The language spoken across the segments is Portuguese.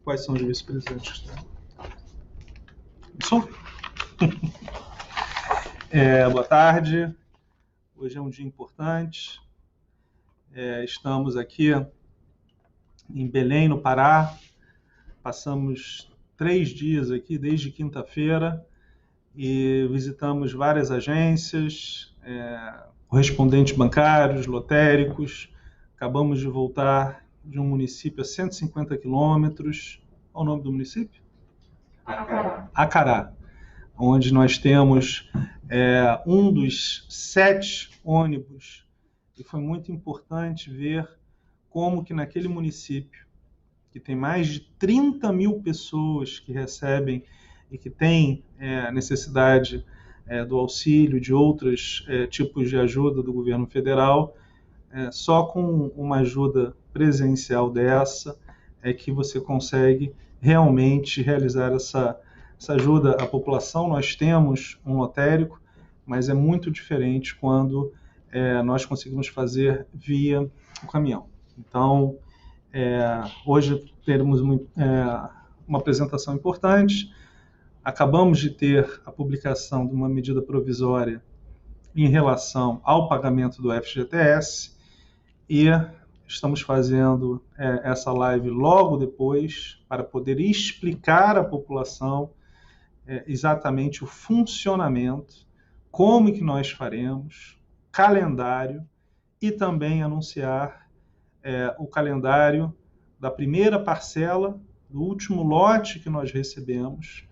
Quais são os vice-presidentes? Sou. Boa tarde. Hoje é um dia importante. Estamos aqui em Belém, no Pará. Passamos 3 dias aqui, desde quinta-feira, e visitamos várias agências, correspondentes bancários, lotéricos. Acabamos de voltar de um município a 150 quilômetros. Qual é o nome do município? Acará, onde nós temos um dos 7 ônibus, e foi muito importante ver como que naquele município, que tem mais de 30 mil pessoas que recebem e que têm necessidade do auxílio, de outros tipos de ajuda do governo federal, só com uma ajuda presencial dessa é que você consegue realmente realizar essa ajuda à população. Nós temos um lotérico, mas é muito diferente quando nós conseguimos fazer via o caminhão. Então, hoje teremos uma apresentação importante. Acabamos de ter a publicação de uma medida provisória em relação ao pagamento do FGTS, e estamos fazendo essa live logo depois para poder explicar à população exatamente o funcionamento, como que nós faremos, calendário, e também anunciar o calendário da primeira parcela do último lote que nós recebemos,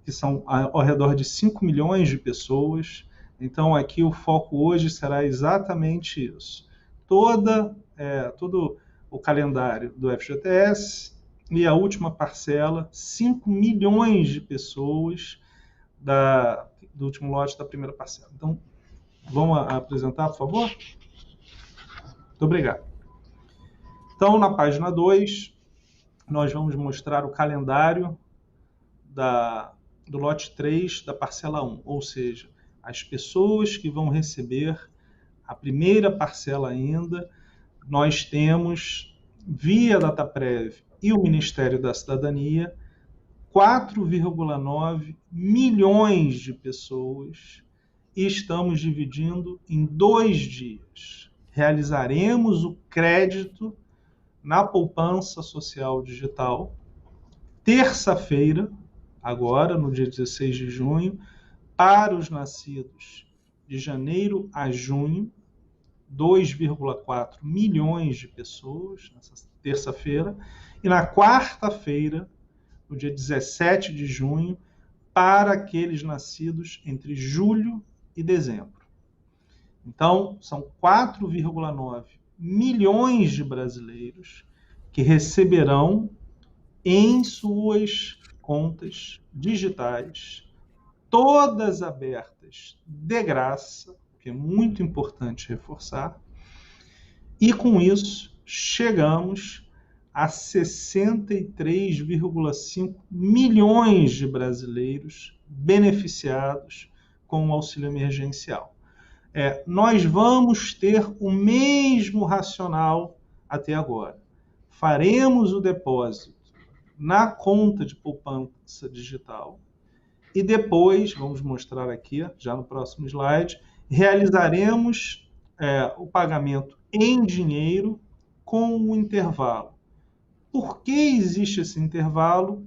que são ao redor de 5 milhões de pessoas. Então aqui o foco hoje será exatamente isso. Todo o calendário do FGTS e a última parcela, 5 milhões de pessoas do último lote da primeira parcela. Então, vamos apresentar, por favor? Muito obrigado. Então, na página 2, nós vamos mostrar o calendário do lote 3 da parcela 1, ou seja, as pessoas que vão receber a primeira parcela ainda. Nós temos, via Dataprev e o Ministério da Cidadania, 4,9 milhões de pessoas, e estamos dividindo em 2 dias. Realizaremos o crédito na poupança social digital, terça-feira, agora, no dia 16 de junho, para os nascidos de janeiro a junho, 2,4 milhões de pessoas, nessa terça-feira, e na quarta-feira, no dia 17 de junho, para aqueles nascidos entre julho e dezembro. Então, são 4,9 milhões de brasileiros que receberão em suas contas digitais, todas abertas de graça, que é muito importante reforçar, e com isso chegamos a 63,5 milhões de brasileiros beneficiados com o auxílio emergencial. Nós vamos ter o mesmo racional até agora. Faremos o depósito na conta de poupança digital e depois, vamos mostrar aqui, já no próximo slide, realizaremos o pagamento em dinheiro com um intervalo. Por que existe esse intervalo?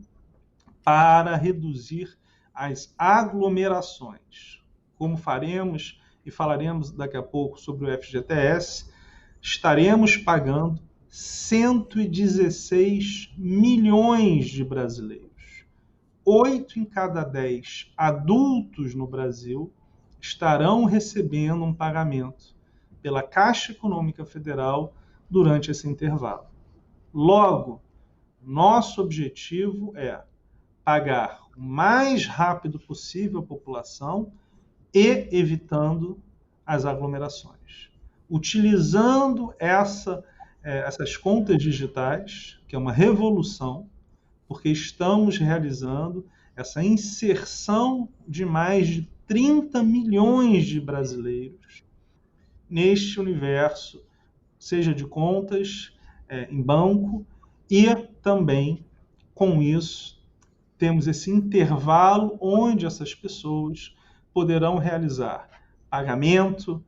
Para reduzir as aglomerações. Como faremos, e falaremos daqui a pouco sobre o FGTS, estaremos pagando 116 milhões de brasileiros. 8 em cada 10 adultos no Brasil estarão recebendo um pagamento pela Caixa Econômica Federal durante esse intervalo. Logo, nosso objetivo é pagar o mais rápido possível a população e evitando as aglomerações. Utilizando essas contas digitais, que é uma revolução, porque estamos realizando essa inserção de mais de 30 milhões de brasileiros neste universo, seja de contas em banco e também com isso, temos esse intervalo onde essas pessoas poderão realizar pagamento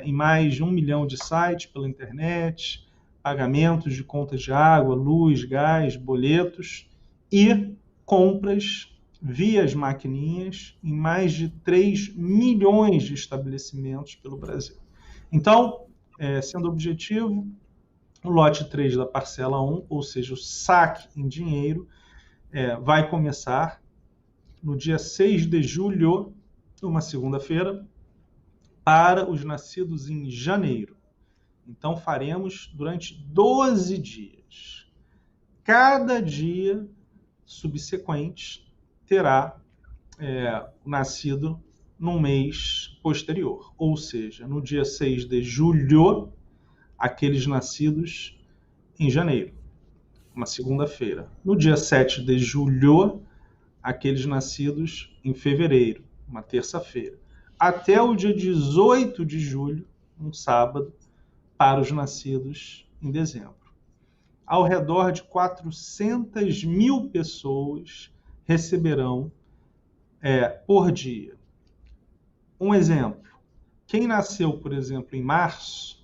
em mais de 1 milhão de sites pela internet, pagamentos de contas de água, luz, gás, boletos e compras via as maquininhas em mais de 3 milhões de estabelecimentos pelo Brasil. Então, sendo objetivo, o lote 3 da parcela 1, ou seja, o saque em dinheiro, vai começar no dia 6 de julho, uma segunda-feira, para os nascidos em janeiro. Então, faremos durante 12 dias. Cada dia subsequente terá nascido num mês posterior. Ou seja, no dia 6 de julho, aqueles nascidos em janeiro, uma segunda-feira. No dia 7 de julho, aqueles nascidos em fevereiro, uma terça-feira. Até o dia 18 de julho, um sábado, para os nascidos em dezembro. Ao redor de 400 mil pessoas receberão por dia. Um exemplo, quem nasceu, por exemplo, em março,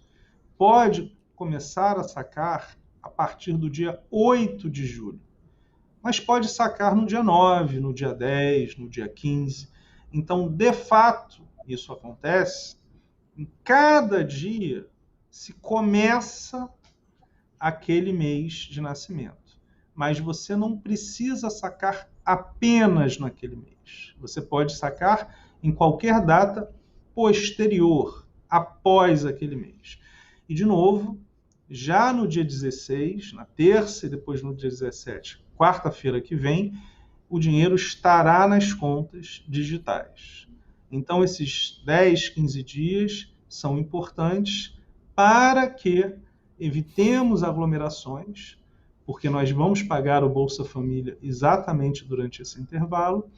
pode começar a sacar a partir do dia 8 de julho, mas pode sacar no dia 9, no dia 10, no dia 15. Então, de fato, isso acontece, em cada dia se começa aquele mês de nascimento. Mas você não precisa sacar apenas naquele mês. Você pode sacar em qualquer data posterior, após aquele mês. E, de novo, já no dia 16, na terça e depois no dia 17, quarta-feira que vem, o dinheiro estará nas contas digitais. Então, esses 10, 15 dias são importantes para que evitemos aglomerações, porque nós vamos pagar o Bolsa Família exatamente durante esse intervalo,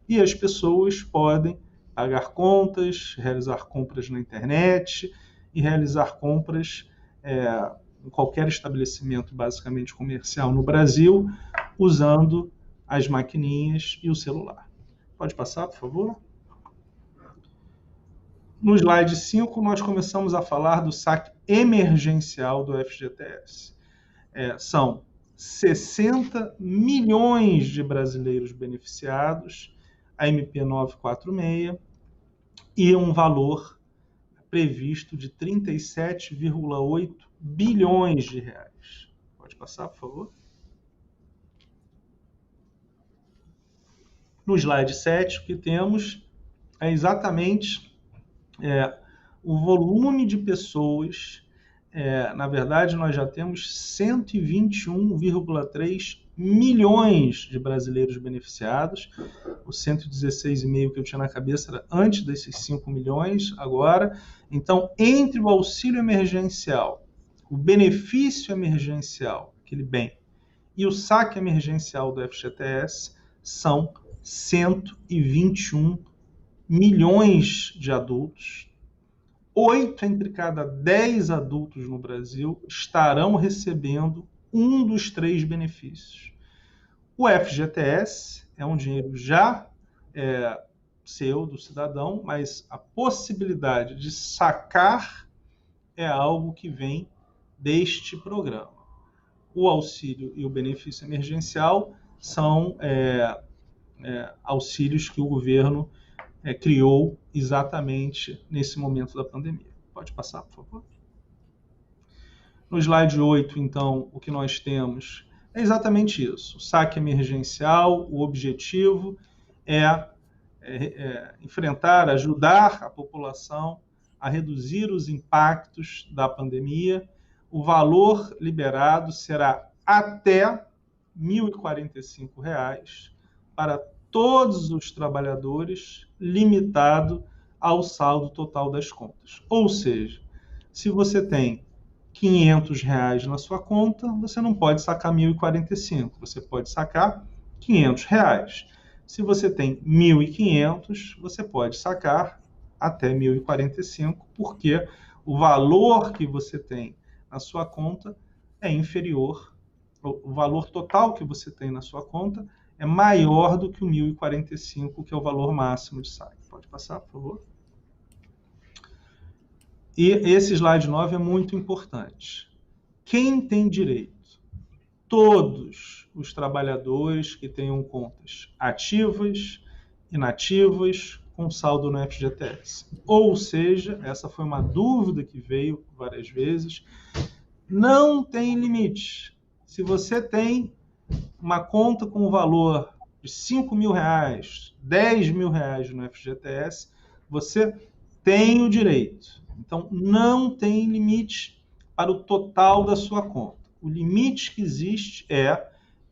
e as pessoas podem pagar contas, realizar compras na internet e realizar compras em qualquer estabelecimento basicamente comercial no Brasil, usando as maquininhas e o celular. Pode passar, por favor? No slide 5, nós começamos a falar do saque emergencial do FGTS. São 60 milhões de brasileiros beneficiados, a MP 946, e um valor previsto de 37,8 bilhões de reais. Pode passar, por favor? No slide 7, o que temos é exatamente o volume de pessoas. Na verdade, nós já temos 121,3 milhões de brasileiros beneficiados. O 116,5 que eu tinha na cabeça era antes desses 5 milhões, agora. Então, entre o auxílio emergencial, o benefício emergencial, aquele bem, e o saque emergencial do FGTS, são 121 milhões de adultos. 8 entre cada 10 adultos no Brasil estarão recebendo um dos 3 benefícios. O FGTS é um dinheiro já seu, do cidadão, mas a possibilidade de sacar é algo que vem deste programa. O auxílio e o benefício emergencial são auxílios que o governo criou exatamente nesse momento da pandemia. Pode passar, por favor? No slide 8, então, o que nós temos é exatamente isso. O saque emergencial, o objetivo é enfrentar, ajudar a população a reduzir os impactos da pandemia. O valor liberado será até R$ 1.045 para todos os trabalhadores, limitado ao saldo total das contas. Ou seja, se você tem R$500 na sua conta, você não pode sacar 1.045, você pode sacar R$500. Se você tem 1.500, você pode sacar até 1.045, porque o valor que você tem na sua conta é inferior o valor total que você tem na sua conta é maior do que o 1.045, que é o valor máximo de saque. Pode passar, por favor? E esse slide 9 é muito importante. Quem tem direito? Todos os trabalhadores que tenham contas ativas, inativas, com saldo no FGTS. Ou seja, essa foi uma dúvida que veio várias vezes, não tem limite. Se você tem uma conta com o valor de R$5.000, R$10.000 no FGTS, você tem o direito. Então, não tem limite para o total da sua conta. O limite que existe é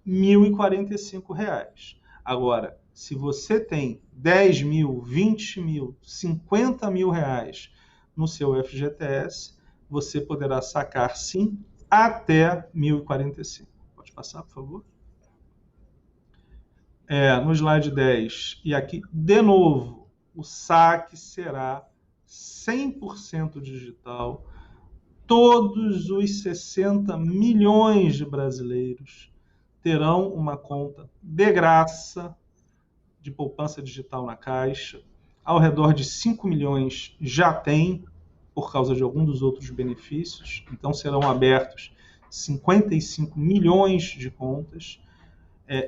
R$1.045. Agora, se você tem R$10.000, R$20.000, R$50.000 no seu FGTS, você poderá sacar, sim, até R$1.045. Pode passar, por favor? No slide 10, e aqui, de novo, o saque será 100% digital. Todos os 60 milhões de brasileiros terão uma conta de graça de poupança digital na Caixa. Ao redor de 5 milhões já tem, por causa de algum dos outros benefícios. Então, serão abertos 55 milhões de contas.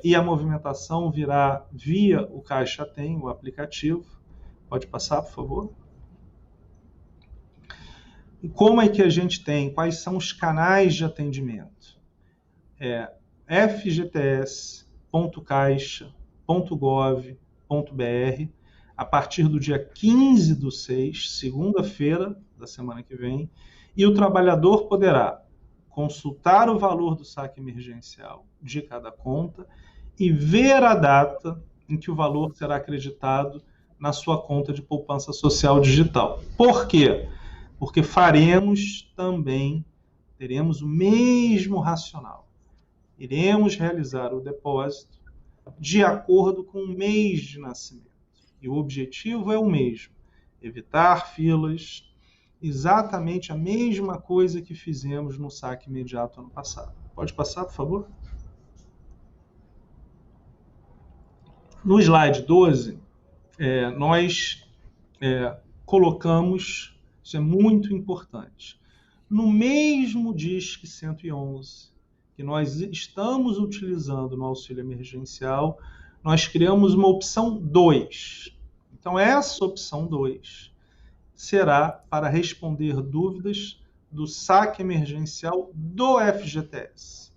E a movimentação virá via o Caixa Tem, o aplicativo. Pode passar, por favor? E como é que a gente tem? Quais são os canais de atendimento? fgts.caixa.gov.br, a partir do dia 15/6, segunda-feira da semana que vem, e o trabalhador poderá consultar o valor do saque emergencial de cada conta e ver a data em que o valor será acreditado na sua conta de poupança social digital. Por quê? Porque teremos o mesmo racional. Iremos realizar o depósito de acordo com o mês de nascimento. E o objetivo é o mesmo: evitar filas, exatamente a mesma coisa que fizemos no saque imediato ano passado. Pode passar, por favor? No slide 12, nós colocamos, isso é muito importante, no mesmo Disque 111 que nós estamos utilizando no auxílio emergencial, nós criamos uma opção 2. Então, essa opção 2 será para responder dúvidas do saque emergencial do FGTS.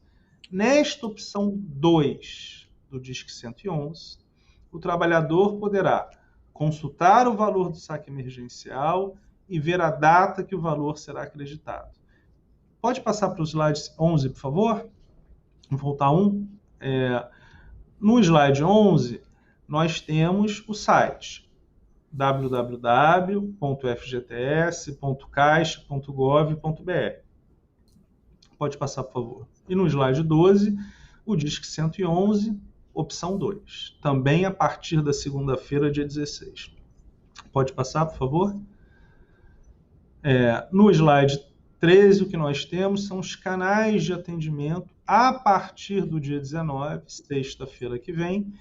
Nesta opção 2 do Disque 111, o trabalhador poderá consultar o valor do saque emergencial e ver a data que o valor será acreditado. Pode passar para o slide 11, por favor? Vou voltar um. No slide 11, nós temos o site www.fgts.caixa.gov.br. Pode passar, por favor. E no slide 12, o Disque 111, opção 2. Também a partir da segunda-feira, dia 16. Pode passar, por favor? No slide 13, o que nós temos são os canais de atendimento a partir do dia 19, sexta-feira que vem,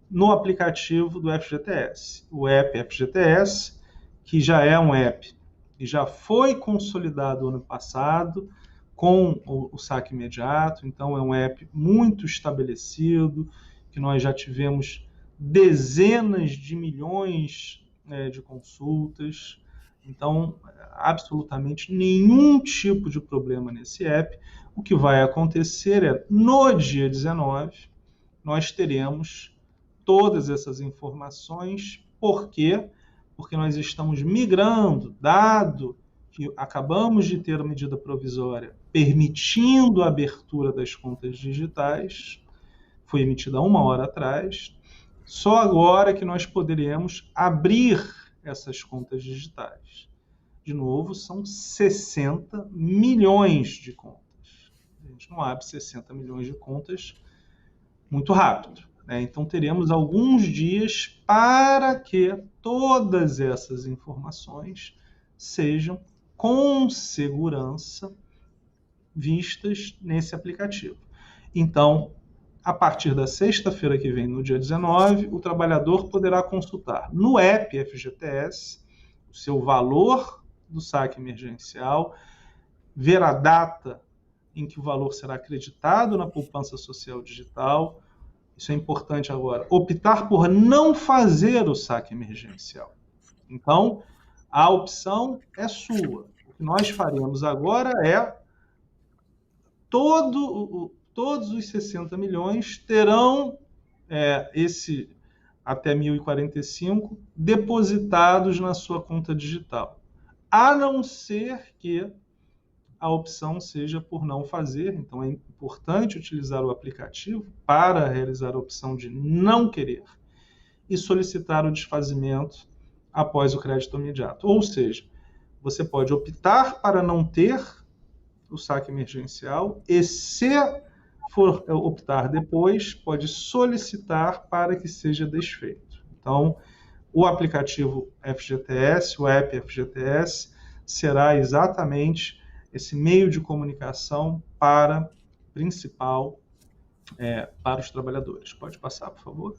no aplicativo do FGTS. O app FGTS, que já é um app que já foi consolidado ano passado com o saque imediato, então é um app muito estabelecido, que nós já tivemos dezenas de milhões de consultas. Então, absolutamente nenhum tipo de problema nesse app. O que vai acontecer é, no dia 19, nós teremos todas essas informações. Por quê? Porque nós estamos migrando, dado que acabamos de ter a medida provisória permitindo a abertura das contas digitais, foi emitida 1 hora atrás, só agora que nós poderemos abrir essas contas digitais. De novo, são 60 milhões de contas. A gente não abre 60 milhões de contas muito rápido, né? Então, teremos alguns dias para que todas essas informações sejam com segurança vistas nesse aplicativo. Então, a partir da sexta-feira que vem, no dia 19, o trabalhador poderá consultar no app FGTS o seu valor do saque emergencial, ver a data em que o valor será acreditado na poupança social digital. Isso é importante agora. Optar por não fazer o saque emergencial. Então, a opção é sua. O que nós faremos agora é todos os 60 milhões terão esse até 1.045 depositados na sua conta digital, a não ser que a opção seja por não fazer. Então é importante utilizar o aplicativo para realizar a opção de não querer e solicitar o desfazimento após o crédito imediato. Ou seja, você pode optar para não ter o saque emergencial e, se for optar depois, pode solicitar para que seja desfeito. Então, o aplicativo FGTS, o app FGTS, será exatamente esse meio de comunicação principal para os trabalhadores. Pode passar, por favor.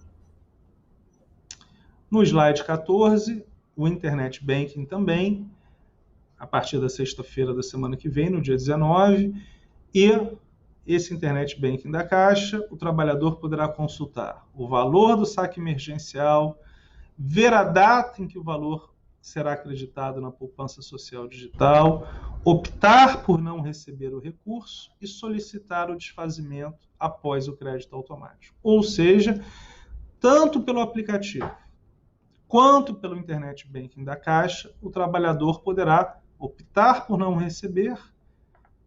No slide 14, o Internet Banking também, a partir da sexta-feira da semana que vem, no dia 19, e esse Internet Banking da Caixa, o trabalhador poderá consultar o valor do saque emergencial, ver a data em que o valor será acreditado na poupança social digital, optar por não receber o recurso e solicitar o desfazimento após o crédito automático. Ou seja, tanto pelo aplicativo quanto pelo Internet Banking da Caixa, o trabalhador poderá optar por não receber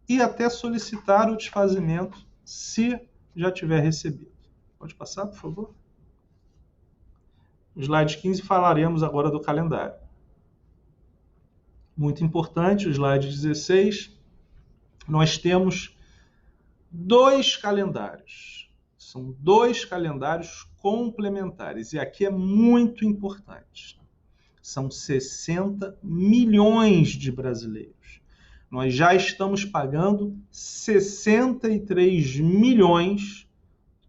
e até solicitar o desfazimento se já tiver recebido. Pode passar, por favor? No slide 15 falaremos agora do calendário. Muito importante, o slide 16, nós temos 2 calendários. São 2 calendários complementares, e aqui é muito importante. São 60 milhões de brasileiros. Nós já estamos pagando 63 milhões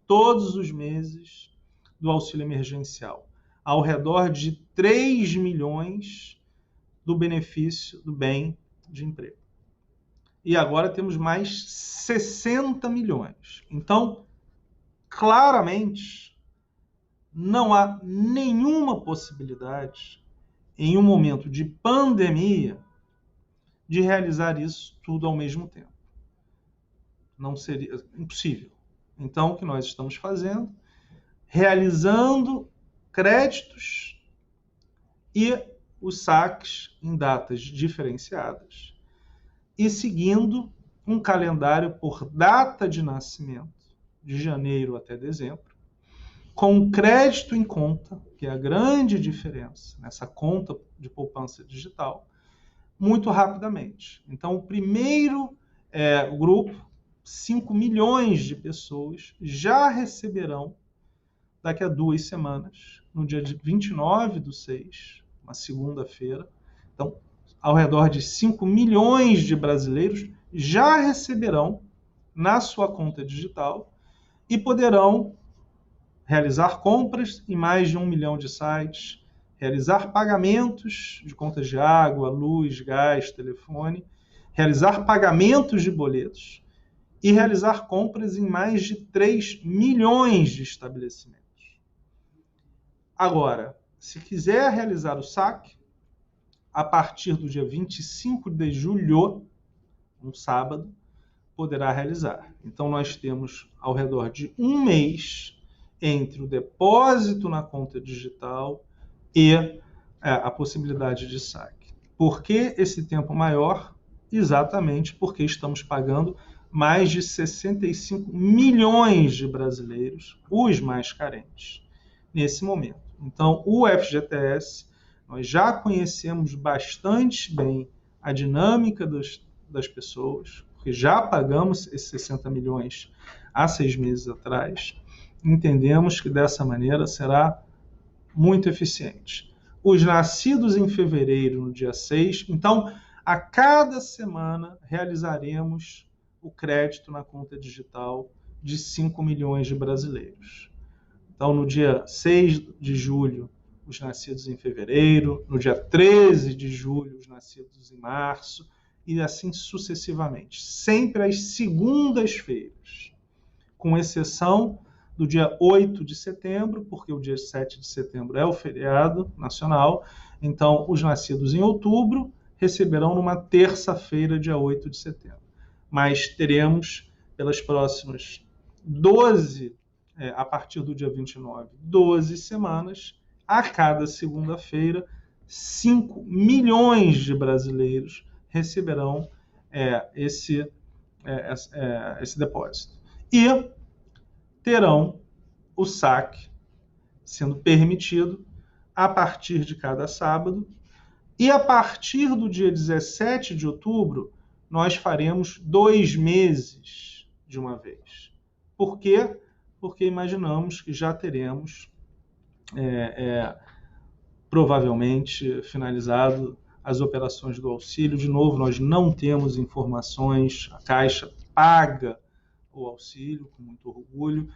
todos os meses do auxílio emergencial, ao redor de 3 milhões do benefício do bem de emprego. E agora temos mais 60 milhões. Então, claramente, não há nenhuma possibilidade, em um momento de pandemia, de realizar isso tudo ao mesmo tempo. Não seria impossível. Então, o que nós estamos fazendo? Realizando créditos e os saques em datas diferenciadas e seguindo um calendário por data de nascimento, de janeiro até dezembro, com crédito em conta, que é a grande diferença nessa conta de poupança digital, muito rapidamente. Então, o primeiro grupo, 5 milhões de pessoas, já receberão daqui a 2 semanas, no dia 29/6, uma segunda-feira. Então, ao redor de 5 milhões de brasileiros já receberão na sua conta digital e poderão realizar compras em mais de 1 milhão de sites, realizar pagamentos de contas de água, luz, gás, telefone, realizar pagamentos de boletos e realizar compras em mais de 3 milhões de estabelecimentos. Agora, se quiser realizar o saque, a partir do dia 25 de julho, um sábado, poderá realizar. Então, nós temos ao redor de 1 mês entre o depósito na conta digital e a possibilidade de saque. Por que esse tempo maior? Exatamente porque estamos pagando mais de 65 milhões de brasileiros, os mais carentes, nesse momento. Então, o FGTS, nós já conhecemos bastante bem a dinâmica das pessoas, porque já pagamos esses 60 milhões há 6 meses atrás. Entendemos que dessa maneira será muito eficiente. Os nascidos em fevereiro, no dia 6, então, a cada semana realizaremos o crédito na conta digital de 5 milhões de brasileiros. Então, no dia 6 de julho, os nascidos em fevereiro, no dia 13 de julho, os nascidos em março, e assim sucessivamente. Sempre às segundas-feiras, com exceção do dia 8 de setembro, porque o dia 7 de setembro é o feriado nacional, então os nascidos em outubro receberão numa terça-feira, dia 8 de setembro. Mas teremos, pelas próximas 12, a partir do dia 29, 12 semanas, a cada segunda-feira, 5 milhões de brasileiros receberão esse depósito. E terão o saque sendo permitido a partir de cada sábado. E a partir do dia 17 de outubro, nós faremos 2 meses de uma vez. Por quê? Porque imaginamos que já teremos provavelmente finalizado as operações do auxílio. De novo, nós não temos informações, a Caixa paga o auxílio com muito orgulho.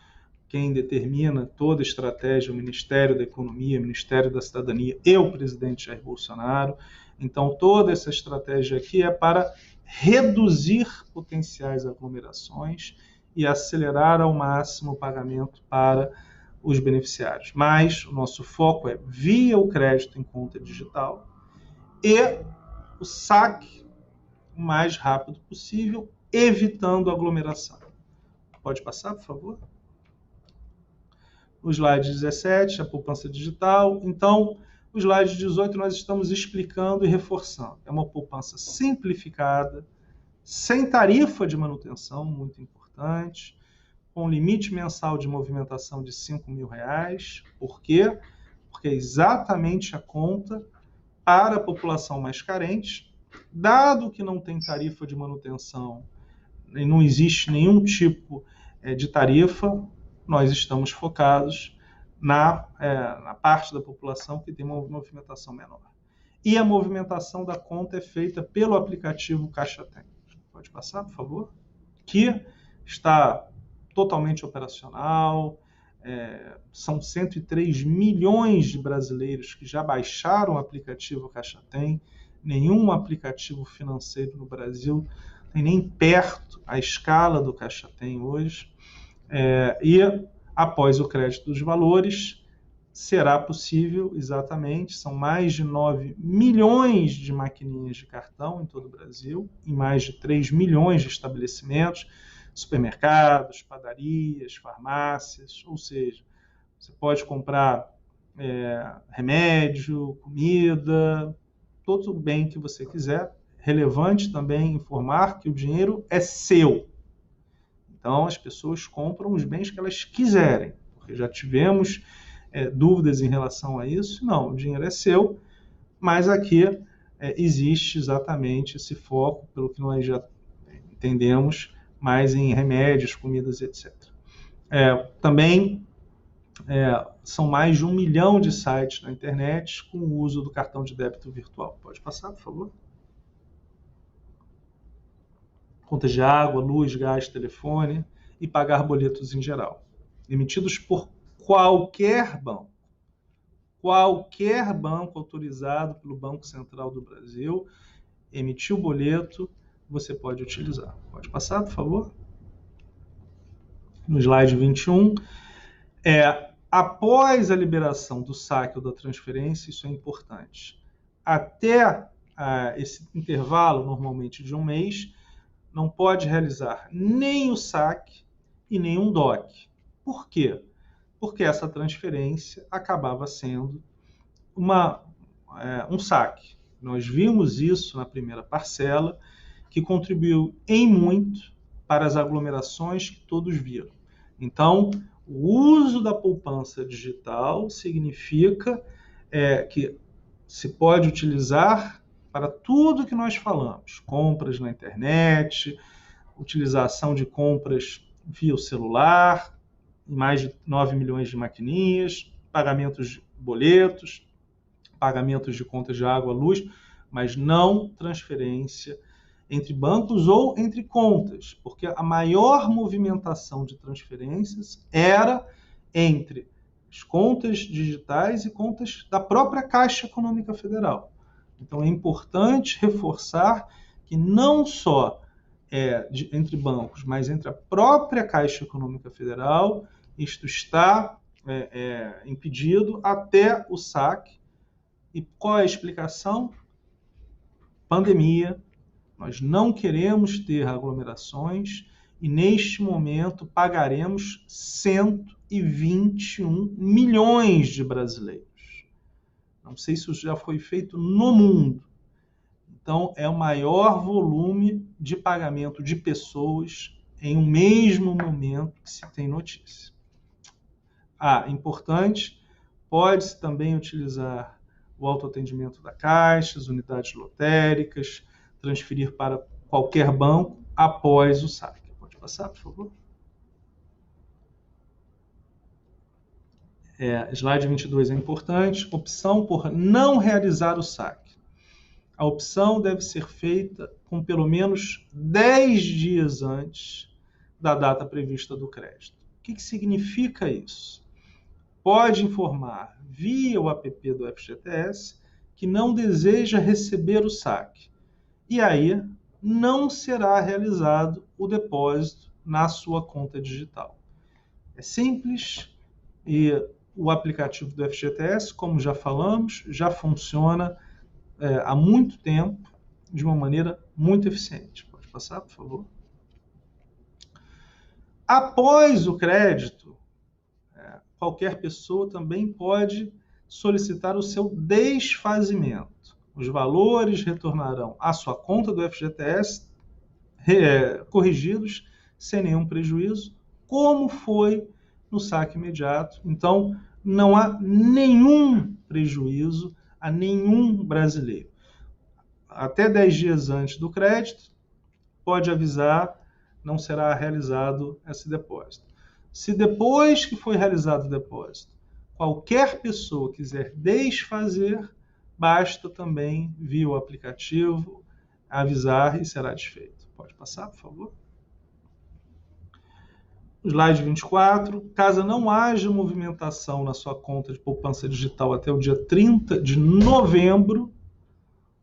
Quem determina toda a estratégia é o Ministério da Economia, o Ministério da Cidadania e o presidente Jair Bolsonaro. Então, toda essa estratégia aqui é para reduzir potenciais aglomerações e acelerar ao máximo o pagamento para os beneficiários. Mas o nosso foco é via o crédito em conta digital e o saque o mais rápido possível, evitando aglomeração. Pode passar, por favor? O slide 17, a poupança digital. Então, o slide 18 nós estamos explicando e reforçando. É uma poupança simplificada, sem tarifa de manutenção, muito importante, com limite mensal de movimentação de R$5 mil. Por quê? Porque é exatamente a conta para a população mais carente, dado que não tem tarifa de manutenção e não existe nenhum tipo de tarifa, nós estamos focados na parte da população que tem uma movimentação menor. E a movimentação da conta é feita pelo aplicativo Caixa Tem. Pode passar, por favor? Que está totalmente operacional. São 103 milhões de brasileiros que já baixaram o aplicativo Caixa Tem. Nenhum aplicativo financeiro no Brasil tem nem perto a escala do Caixa Tem hoje. E após o crédito dos valores, será possível, exatamente, são mais de 9 milhões de maquininhas de cartão em todo o Brasil, em mais de 3 milhões de estabelecimentos, supermercados, padarias, farmácias, ou seja, você pode comprar remédio, comida, todo o bem que você quiser. Relevante também informar que o dinheiro é seu. Então, as pessoas compram os bens que elas quiserem, porque já tivemos dúvidas em relação a isso. Não, o dinheiro é seu, mas aqui existe exatamente esse foco, pelo que nós já entendemos, mais em remédios, comidas, etc. Também são mais de 1 milhão de sites na internet com o uso do cartão de débito virtual. Pode passar, por favor? Contas de água, luz, gás, telefone e pagar boletos em geral, emitidos por qualquer banco autorizado pelo Banco Central do Brasil, emitiu o boleto, você pode utilizar. Pode passar, por favor? No slide 21, após a liberação do saque ou da transferência, isso é importante, até esse intervalo, normalmente de 1 mês, não pode realizar nem o saque e nem um DOC. Por quê? Porque essa transferência acabava sendo um saque. Nós vimos isso na primeira parcela, que contribuiu em muito para as aglomerações que todos viram. Então, o uso da poupança digital significa que se pode utilizar para tudo que nós falamos, compras na internet, utilização de compras via o celular, mais de 9 milhões de maquininhas, pagamentos de boletos, pagamentos de contas de água, luz, mas não transferência entre bancos ou entre contas, porque a maior movimentação de transferências era entre as contas digitais e contas da própria Caixa Econômica Federal. Então é importante reforçar que não só entre bancos, mas entre a própria Caixa Econômica Federal, isto está impedido até o saque. E qual é a explicação? Pandemia. Nós não queremos ter aglomerações e, neste momento, pagaremos 121 milhões de brasileiros. Não sei se isso já foi feito no mundo. Então, é o maior volume de pagamento de pessoas em um mesmo momento que se tem notícia. Importante, pode-se também utilizar o autoatendimento da Caixa, as unidades lotéricas, transferir para qualquer banco após o saque. Pode passar, por favor? Slide 22 é importante. Opção por não realizar o saque. A opção deve ser feita com pelo menos 10 dias antes da data prevista do crédito. O que significa isso? Pode informar via o app do FGTS que não deseja receber o saque. E aí não será realizado o depósito na sua conta digital. É simples e o aplicativo do FGTS, como já falamos, já funciona há muito tempo de uma maneira muito eficiente. Pode passar, por favor? Após o crédito, qualquer pessoa também pode solicitar o seu desfazimento. Os valores retornarão à sua conta do FGTS corrigidos sem nenhum prejuízo, como foi no saque imediato. Então, não há nenhum prejuízo a nenhum brasileiro. Até 10 dias antes do crédito, pode avisar, não será realizado esse depósito. Se depois que foi realizado o depósito, qualquer pessoa quiser desfazer, basta também, via o aplicativo, avisar e será desfeito. Pode passar, por favor? Slide 24. Caso não haja movimentação na sua conta de poupança digital até o dia 30 de novembro,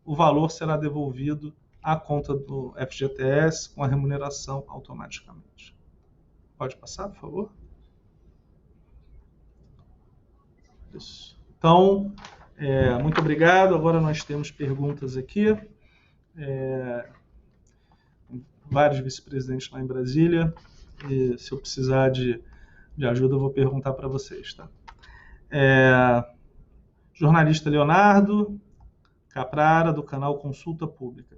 o valor será devolvido à conta do FGTS com a remuneração automaticamente. Pode passar, por favor? Isso. Então, muito obrigado. Agora nós temos perguntas aqui. Vários vice-presidentes lá em Brasília. E se eu precisar de ajuda, eu vou perguntar para vocês. Tá? Jornalista Leonardo Caprara, do canal Consulta Pública.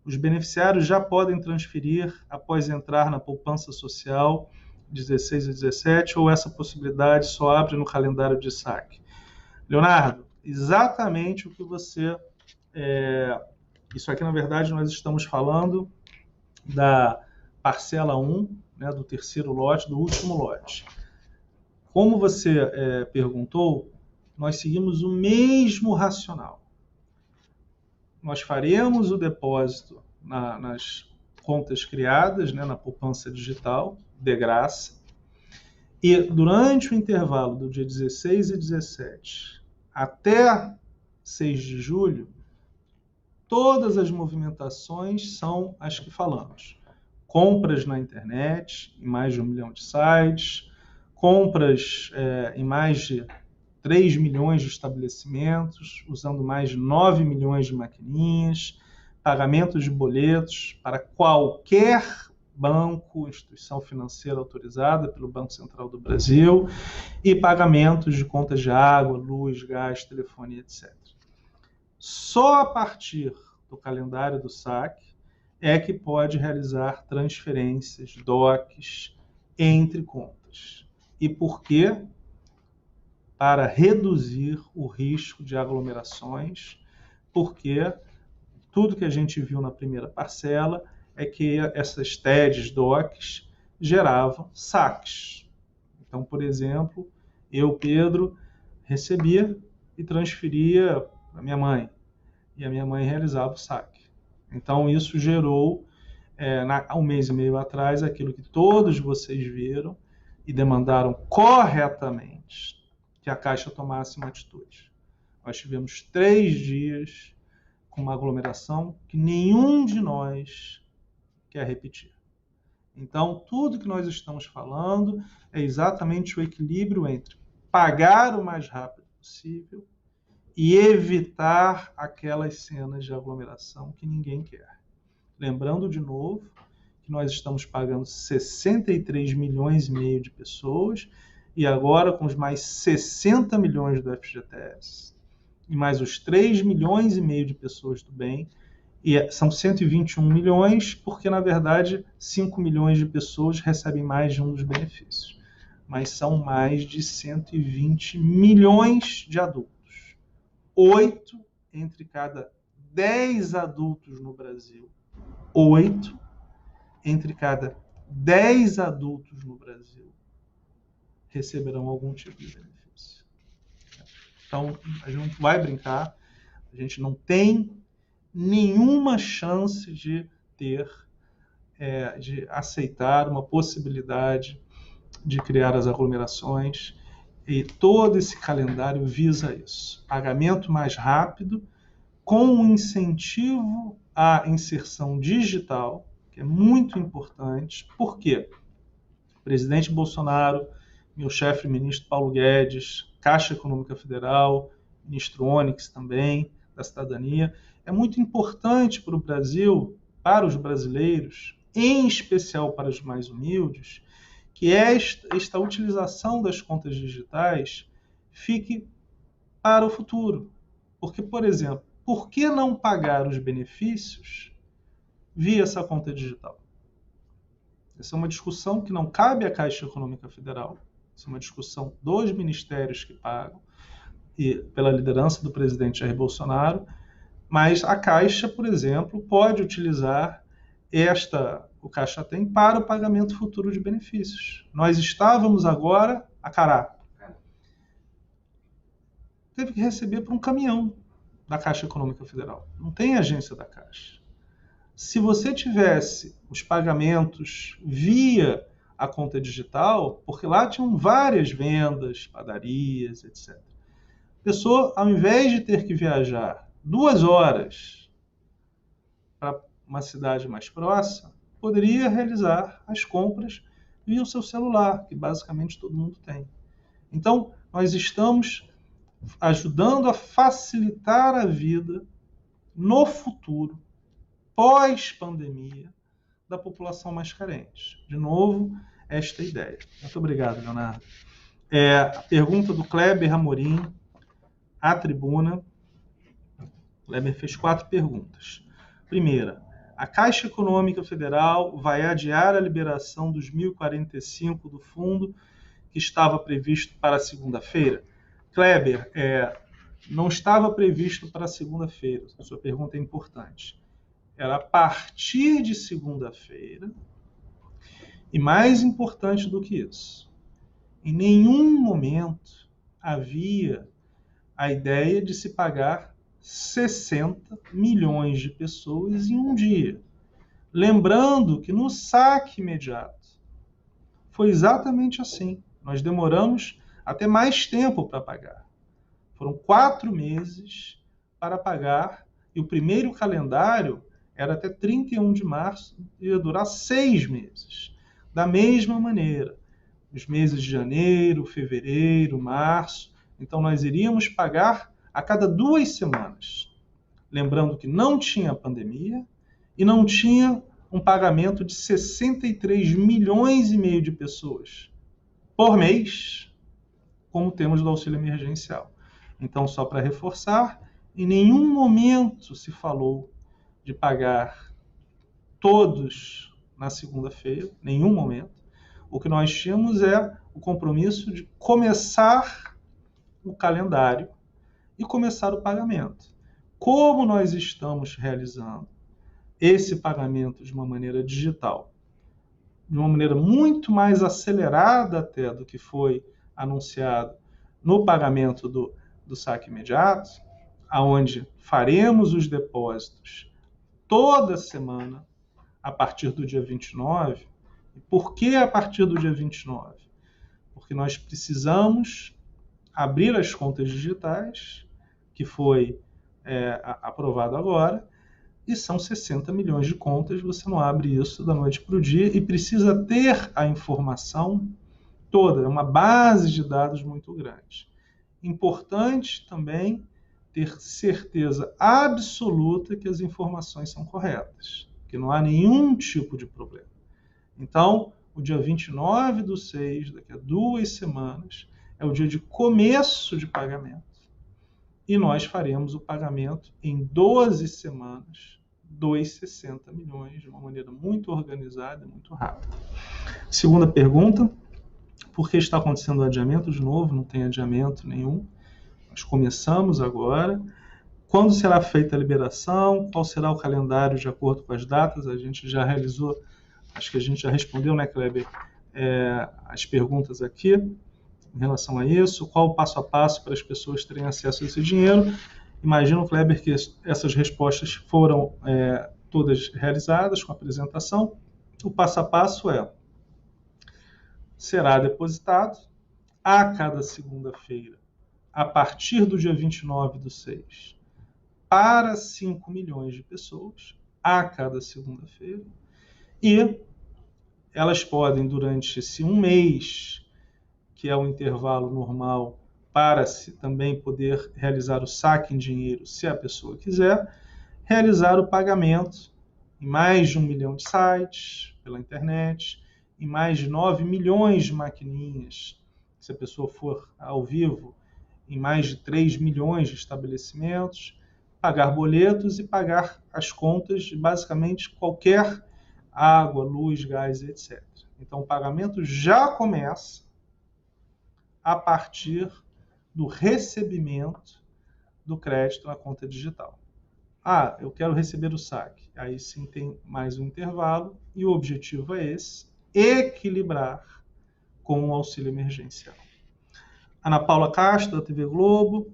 Os beneficiários já podem transferir após entrar na poupança social 16 e 17, ou essa possibilidade só abre no calendário de saque? Leonardo, exatamente o que você... Isso aqui, na verdade, nós estamos falando da parcela 1, né, do terceiro lote, do último lote. Como você perguntou, nós seguimos o mesmo racional. Nós faremos o depósito nas contas criadas, né, na poupança digital, de graça, e durante o intervalo do dia 16 e 17 até 6 de julho, todas as movimentações são as que falamos. Compras na internet, em mais de 1 milhão de sites, compras em mais de 3 milhões de estabelecimentos, usando mais de 9 milhões de maquininhas, pagamentos de boletos para qualquer banco, instituição financeira autorizada pelo Banco Central do Brasil, e pagamentos de contas de água, luz, gás, telefone, etc. Só a partir do calendário do saque é que pode realizar transferências, DOCs, entre contas. E por quê? Para reduzir o risco de aglomerações, porque tudo que a gente viu na primeira parcela é que essas TEDs, DOCs, geravam saques. Então, por exemplo, eu, Pedro, recebia e transferia para minha mãe, e a minha mãe realizava o saque. Então, isso gerou, há um mês e meio atrás, aquilo que todos vocês viram e demandaram corretamente, que a Caixa tomasse uma atitude. Nós tivemos 3 dias com uma aglomeração que nenhum de nós quer repetir. Então, tudo que nós estamos falando é exatamente o equilíbrio entre pagar o mais rápido possível e evitar aquelas cenas de aglomeração que ninguém quer. Lembrando de novo que nós estamos pagando 63 milhões e meio de pessoas e agora com os mais 60 milhões do FGTS e mais os 3 milhões e meio de pessoas do bem, e são 121 milhões, porque, na verdade, 5 milhões de pessoas recebem mais de um dos benefícios. Mas são mais de 120 milhões de adultos. 8 entre cada 10 adultos no Brasil. 8 entre cada 10 adultos no Brasil receberão algum tipo de benefício. Então, a gente não vai brincar, a gente não tem nenhuma chance de de aceitar uma possibilidade de criar as aglomerações, e todo esse calendário visa isso. Pagamento mais rápido, com um incentivo à inserção digital, que é muito importante. Por quê? O presidente Bolsonaro, meu chefe, ministro Paulo Guedes, Caixa Econômica Federal, ministro Onyx também, da Cidadania, é muito importante para o Brasil, para os brasileiros, em especial para os mais humildes, que esta utilização das contas digitais fique para o futuro. Porque, por exemplo, por que não pagar os benefícios via essa conta digital? Essa é uma discussão que não cabe à Caixa Econômica Federal, essa é uma discussão dos ministérios que pagam, e pela liderança do presidente Jair Bolsonaro, mas a Caixa, por exemplo, pode utilizar o Caixa Tem para o pagamento futuro de benefícios. Nós estávamos agora a Cará. Teve que receber por um caminhão da Caixa Econômica Federal. Não tem agência da Caixa. Se você tivesse os pagamentos via a conta digital, porque lá tinham várias vendas, padarias, etc. A pessoa, ao invés de ter que viajar 2 horas para uma cidade mais próxima, poderia realizar as compras via o seu celular, que basicamente todo mundo tem. Então, nós estamos ajudando a facilitar a vida no futuro, pós-pandemia, da população mais carente. De novo, esta ideia. Muito obrigado, Leonardo. A pergunta do Kleber Amorim, à tribuna. O Kleber fez 4 perguntas. Primeira, a Caixa Econômica Federal vai adiar a liberação dos 1.045 do fundo que estava previsto para segunda-feira? Kleber, não estava previsto para segunda-feira. A sua pergunta é importante. Era a partir de segunda-feira. E mais importante do que isso, em nenhum momento havia a ideia de se pagar 60 milhões de pessoas em um dia. Lembrando que no saque imediato foi exatamente assim. Nós demoramos até mais tempo para pagar. Foram 4 meses para pagar, e o primeiro calendário era até 31 de março, ia durar 6 meses. Da mesma maneira, os meses de janeiro, fevereiro, março, então nós iríamos pagar a cada 2 semanas. Lembrando que não tinha pandemia e não tinha um pagamento de 63 milhões e meio de pessoas por mês, como temos do auxílio emergencial. Então, só para reforçar, em nenhum momento se falou de pagar todos na segunda-feira, nenhum momento. O que nós tínhamos é o compromisso de começar o calendário e começar o pagamento. Como nós estamos realizando esse pagamento de uma maneira digital, de uma maneira muito mais acelerada até do que foi anunciado no pagamento do saque imediato, aonde faremos os depósitos toda semana a partir do dia 29. E por que a partir do dia 29? Porque nós precisamos abrir as contas digitais, que foi aprovado agora, e são 60 milhões de contas, você não abre isso da noite para o dia e precisa ter a informação toda, é uma base de dados muito grande. Importante também ter certeza absoluta que as informações são corretas, que não há nenhum tipo de problema. Então, o dia 29/6, daqui a 2 semanas, é o dia de começo de pagamento. E nós faremos o pagamento em 12 semanas, 2,60 milhões, de uma maneira muito organizada e muito rápida. Segunda pergunta, por que está acontecendo o adiamento de novo? Não tem adiamento nenhum. Nós começamos agora. Quando será feita a liberação? Qual será o calendário de acordo com as datas? A gente já realizou, acho que a gente já respondeu, né, Kleber, as perguntas aqui em relação a isso. Qual o passo a passo para as pessoas terem acesso a esse dinheiro? Imagino, Kleber, que essas respostas foram todas realizadas com a apresentação. O passo a passo será depositado a cada segunda-feira, a partir do dia 29/6, para 5 milhões de pessoas, a cada segunda-feira, e elas podem, durante esse um mês, que é o intervalo normal, para também poder realizar o saque em dinheiro, se a pessoa quiser, realizar o pagamento em mais de 1 milhão de sites, pela internet, em mais de 9 milhões de maquininhas, se a pessoa for ao vivo, em mais de 3 milhões de estabelecimentos, pagar boletos e pagar as contas de basicamente qualquer água, luz, gás, etc. Então, o pagamento já começa a partir do recebimento do crédito na conta digital. Eu quero receber o saque. Aí sim tem mais um intervalo e o objetivo é esse, equilibrar com o auxílio emergencial. Ana Paula Castro, da TV Globo,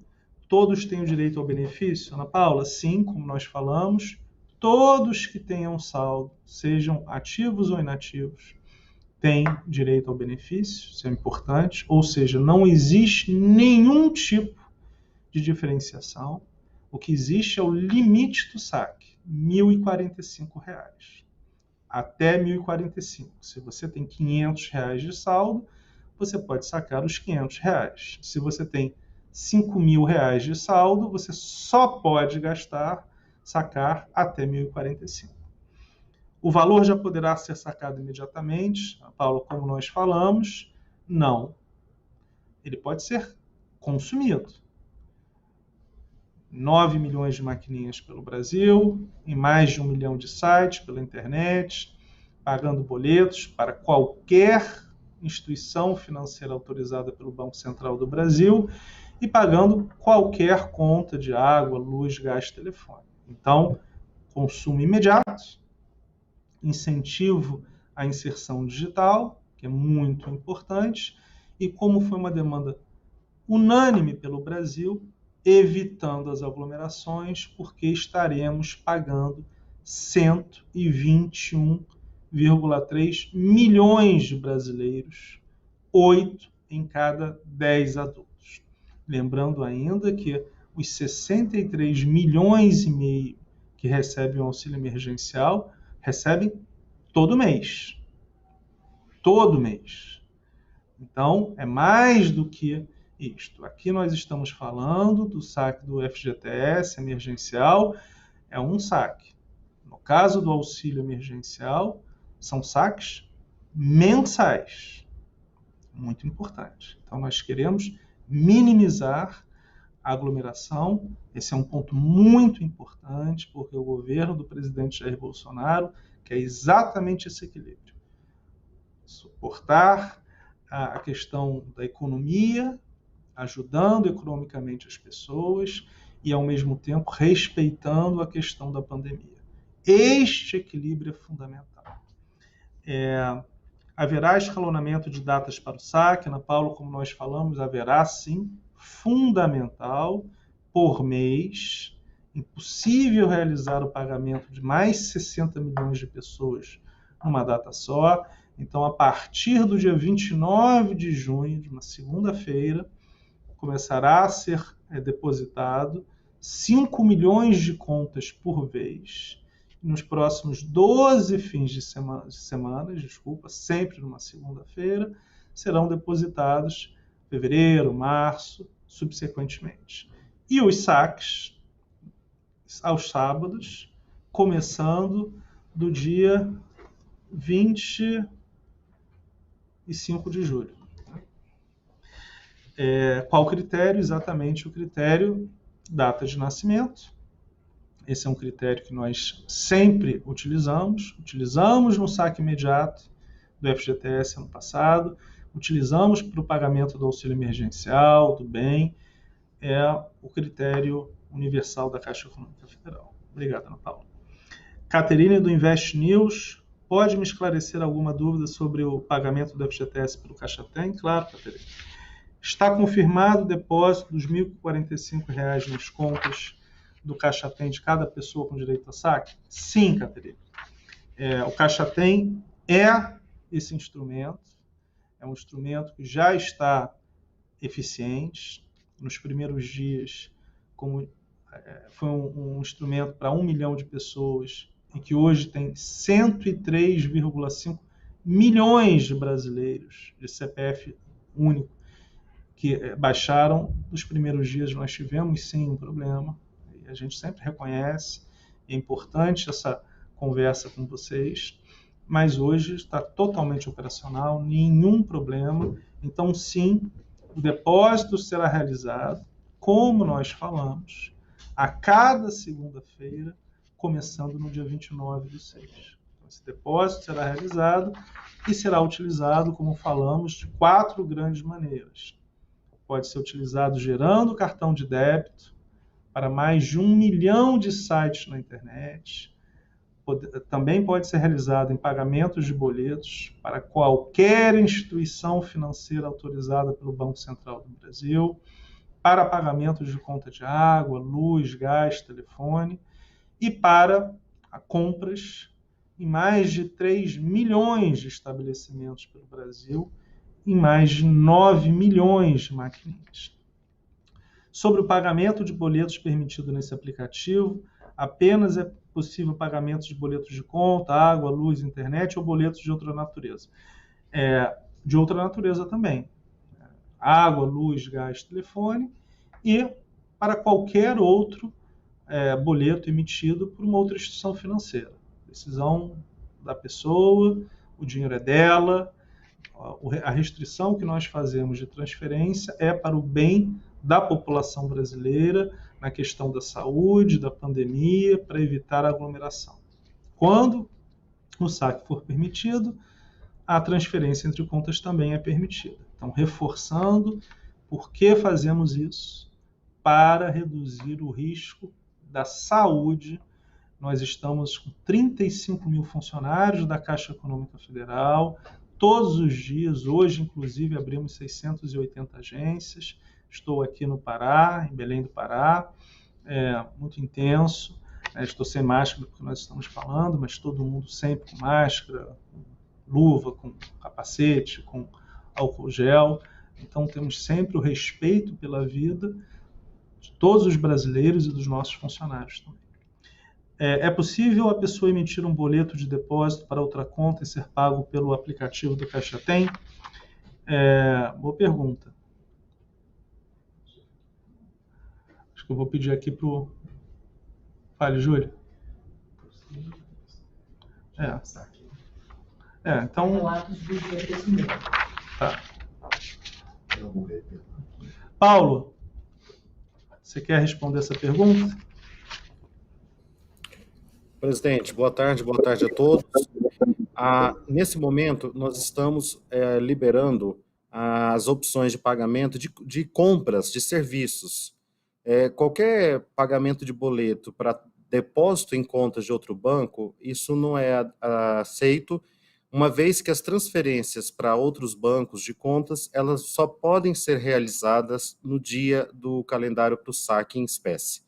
todos têm o direito ao benefício? Ana Paula, sim, como nós falamos, todos que tenham saldo, sejam ativos ou inativos, têm direito ao benefício, isso é importante, ou seja, não existe nenhum tipo de diferenciação. O que existe é o limite do saque, R$ 1.045. Até R$ 1.045. Se você tem R$ 500 de saldo, você pode sacar os R$ 500. Se você tem R$ 5.000 de saldo, você só pode sacar até R$ 1.045. O valor já poderá ser sacado imediatamente, Paulo, como nós falamos? Não. Ele pode ser consumido. 9 milhões de maquininhas pelo Brasil, em mais de 1 milhão de sites pela internet, pagando boletos para qualquer instituição financeira autorizada pelo Banco Central do Brasil e pagando qualquer conta de água, luz, gás, telefone. Então, consumo imediato, incentivo à inserção digital, que é muito importante, e como foi uma demanda unânime pelo Brasil, evitando as aglomerações, porque estaremos pagando 121,3 milhões de brasileiros, 8 em cada 10 adultos. Lembrando ainda que os 63 milhões e meio que recebem o auxílio emergencial, recebem todo mês. Todo mês. Então, é mais do que isto. Aqui nós estamos falando do saque do FGTS emergencial, é um saque. No caso do auxílio emergencial, são saques mensais. Muito importante. Então, nós queremos minimizar a aglomeração. Esse é um ponto muito importante, porque o governo do presidente Jair Bolsonaro quer exatamente esse equilíbrio. Suportar a questão da economia, ajudando economicamente as pessoas e, ao mesmo tempo, respeitando a questão da pandemia. Este equilíbrio é fundamental. Haverá escalonamento de datas para o saque, Ana Paula, como nós falamos, haverá sim, fundamental, por mês, impossível realizar o pagamento de mais 60 milhões de pessoas numa data só. Então, a partir do dia 29 de junho, de uma segunda-feira, começará a ser depositado 5 milhões de contas por vez. Nos próximos 12 fins de semana, sempre numa segunda-feira, serão depositados fevereiro, março, subsequentemente. E os saques aos sábados, começando do dia 25 de julho. Qual critério? Exatamente o critério data de nascimento. Esse é um critério que nós sempre utilizamos no saque imediato do FGTS ano passado, utilizamos para o pagamento do auxílio emergencial, do bem, é o critério universal da Caixa Econômica Federal. Obrigado, Ana Paula. Caterine, do Invest News, pode me esclarecer alguma dúvida sobre o pagamento do FGTS pelo Caixa Tem? Claro, Caterine. Está confirmado o depósito dos R$ 1.045 nas contas do Caixa Tem de cada pessoa com direito a saque? Sim, Caterine. O Caixa Tem é esse instrumento, é um instrumento que já está eficiente. Nos primeiros dias, foi um instrumento para 1 milhão de pessoas, e que hoje tem 103,5 milhões de brasileiros de CPF único que baixaram. Nos primeiros dias nós tivemos sim um problema, e a gente sempre reconhece, é importante essa conversa com vocês, mas hoje está totalmente operacional, nenhum problema. Então sim, o depósito será realizado, como nós falamos, a cada segunda-feira, começando no dia 29/6. Então, esse depósito será realizado e será utilizado, como falamos, de 4 grandes maneiras. Pode ser utilizado gerando cartão de débito para mais de 1 milhão de sites na internet. Também pode ser realizado em pagamentos de boletos para qualquer instituição financeira autorizada pelo Banco Central do Brasil, para pagamentos de conta de água, luz, gás, telefone, e para compras em mais de 3 milhões de estabelecimentos pelo Brasil, em mais de 9 milhões de maquininhas. Sobre o pagamento de boletos permitido nesse aplicativo, apenas é possível pagamento de boletos de conta, água, luz, internet, ou boletos de outra natureza. De outra natureza também. Água, luz, gás, telefone, e para qualquer outro boleto emitido por uma outra instituição financeira. Decisão da pessoa, o dinheiro é dela. A restrição que nós fazemos de transferência é para o bem da população brasileira, na questão da saúde, da pandemia, para evitar a aglomeração. Quando o saque for permitido, a transferência entre contas também é permitida. Então, reforçando, por que fazemos isso? Para reduzir o risco da saúde. Nós estamos com 35 mil funcionários da Caixa Econômica Federal, todos os dias. Hoje, inclusive, abrimos 680 agências. Estou aqui no Pará, em Belém do Pará, muito intenso. Estou sem máscara porque nós estamos falando, mas todo mundo sempre com máscara, com luva, com capacete, com álcool gel. Então, temos sempre o respeito pela vida de todos os brasileiros e dos nossos funcionários também. É possível a pessoa emitir um boleto de depósito para outra conta e ser pago pelo aplicativo do Caixa Tem? Boa pergunta. Acho que eu vou pedir aqui para o... Fale, Júlio. Então... Tá. Paulo, você quer responder essa pergunta? Presidente, boa tarde a todos. Nesse momento, nós estamos liberando as opções de pagamento de compras de serviços. Qualquer pagamento de boleto para depósito em contas de outro banco, isso não é aceito, uma vez que as transferências para outros bancos de contas, elas só podem ser realizadas no dia do calendário para o saque em espécie.